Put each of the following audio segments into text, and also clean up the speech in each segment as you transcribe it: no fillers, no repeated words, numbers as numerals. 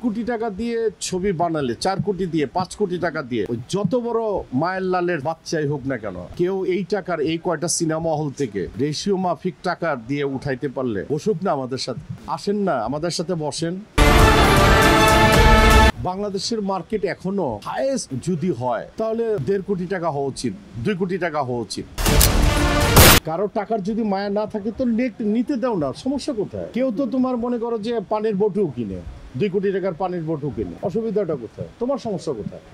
কোটি টাকা দিয়ে ছবি বানালে 4 কোটি দিয়ে 5 কোটি টাকা দিয়ে ওই যত বড় মায়ের লালের বাচ্চাই হোক না কেন কেউ এই টাকার এই কয়টা সিনেমা হল থেকে রেশিও মাফিক টাকা দিয়ে উঠাইতে পারলে বসুক না আমাদের সাথে, আসেন না আমাদের সাথে বসেন। বাংলাদেশের মার্কেট এখনো হাইয়েস্ট যদি হয় তাহলে 1.5 কোটি টাকা হওয়া উচিত, 2 কোটি টাকা হওয়া উচিত। কারো টাকার যদি মায়া না থাকে তো নিতে দাও না, সমস্যা কোথায়? কেউ তো তোমার মনে করো যে পানির বটুও কিনে, 2 কোটি টাকার পানির বটু কিনে, অসুবিধাটা কোথায়? তোমার সমস্যা কোথায়?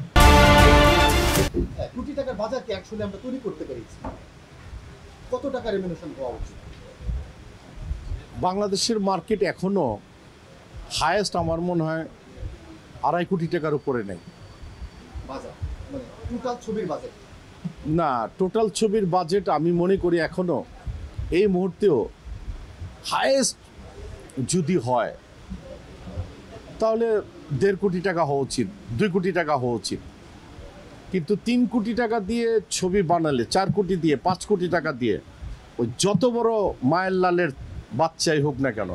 কোটি টাকার বাজারকে অ্যাকচুয়ালি আমরা তৈরি করতে পেরেছি, কত টাকা রেমিনেশন হওয়া উচিত? বাংলাদেশের মার্কেট এখনো হাইয়েস্ট আমার মনে হয় 2.5 কোটি টাকার উপরে নেই বাজার, মানে টোটাল ছবির বাজেট না। টোটাল ছবির বাজেট আমি মনে করি এখনো এই মুহূর্তেও হাইয়েস্ট যদি হয় তাহলে 1.5 কোটি টাকা হওয়া উচিত, 2 কোটি টাকা হওয়া উচিত। কিন্তু 3 কোটি টাকা দিয়ে ছবি বানালে 4 কোটি দিয়ে 5 কোটি টাকা দিয়ে ওই যত বড় মায়ের লালের বাচ্চাই হোক না কেন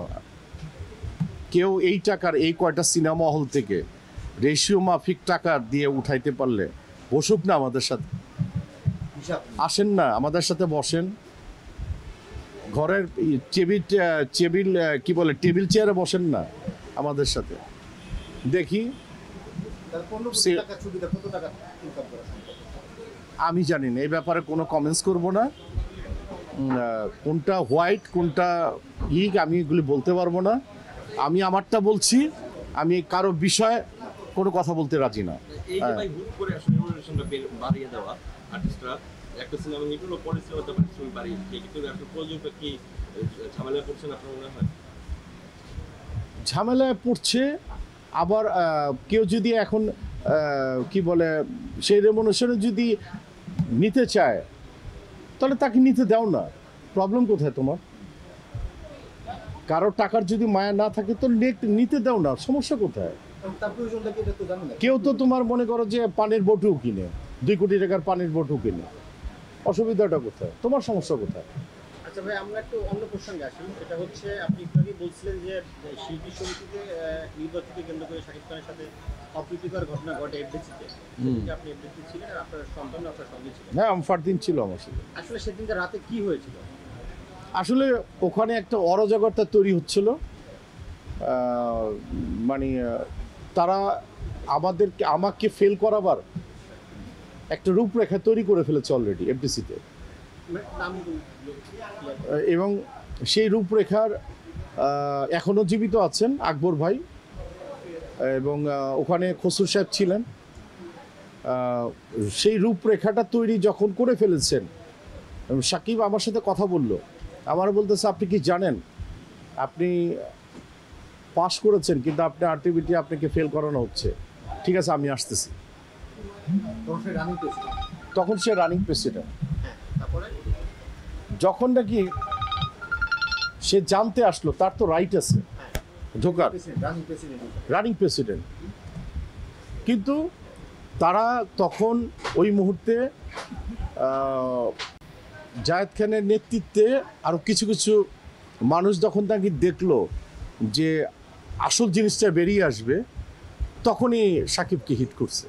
কেউ এই টাকার এই কয়টা সিনেমা হল থেকে রেশিও মাফিক টাকা দিয়ে উঠাইতে পারলে বসুক না আমাদের সাথে, আসেন না আমাদের সাথে বসেন। ঘরের টেবিল চেয়ারে বসেন না আমাদের সাথে, দেখি। আমি জানি না এই ব্যাপারে কোনো কমেন্টস করব না। কোনটা হোয়াইট কোনটা আমি এগুলি বলতে পারবো না। আমি আমারটা বলছি, আমি কারো বিষয়ে কোনো কথা বলতে রাজি না। এই যে ভাই হুট করে আসলে রেমিনেশনটা বাড়িয়ে দেওয়া আর্টিস্টরা একটা সিনেমা হিট হলো পরে সিনেমাতে ছবি বাড়িয়ে কিন্তু আসলে প্রযোজকরা কি ঝামেলায় পড়ছেন আপনার মনে হয়? ঝামেলায় পড়ছে। আবার কেউ যদি এখন সেই রেমুনেশনে যদি নিতে চায় তাহলে তাকে নিতে দাও না, প্রবলেম কোথায় তোমার? কারো টাকার যদি মায়া না থাকে তো নিতে দাও না, সমস্যা কোথায়? কেউ তো তোমার মনে করো যে পানির বটুও কিনে, 2 কোটি টাকার পানির বটু কিনে, অসুবিধাটা কোথায়? তোমার সমস্যা কোথায়? আচ্ছা ভাই, আমরা একটু অন্য প্রসঙ্গে আসি। এটা হচ্ছে আপনি একটু আগে বলছিলেন যে শিল্পী সমিতিতে নির্বাচনকে কেন্দ্র করে শাকিব খানের সাথে অপ্রীতিকর ঘটনা ঘটে এফডিসিতে। আপনি এফডিসি ছিলেন আর আপনার সন্তান আপনার সঙ্গে ছিলেন। হ্যাঁ, ফারদিন ছিল আমার সাথে। আসলে সেদিনকে রাতে কি হয়েছিল? আসলে ওখানে একটা অরাজকতা তৈরি হচ্ছিল। মানে তারা আমাকে ফেল করাবার একটা রূপরেখা তৈরি করে ফেলেছে অলরেডি এফডিসিতে, এবং সেই রূপরেখার এখনো জীবিত আছেন আকবর ভাই, এবং ওখানে খসরু সাহেব ছিলেন। সেই রূপরেখাটা তৈরি যখন করে ফেলেছেন, সাকিব আমার সাথে কথা বলল, আমার বলতেছে আপনি কি জানেন আপনি পাস করেছেন কিন্তু আপনি আরটিভিটি আপনাকে ফেল করানো হচ্ছে, ঠিক আছে আমি আসতেছি। তখন সে রানিং প্রেসিডেন্ট। যখন নাকি সে জানতে আসলো তার তো রাইট আছে ঢোকার, রানিং প্রেসিডেন্ট, কিন্তু তারা তখন ওই মুহূর্তে জায়েদ খানের নেতৃত্বে আরও কিছু কিছু মানুষ যখন তাকে দেখলো যে আসল জিনিসটা বেরিয়ে আসবে, তখনই সাকিবকে হিট করছে।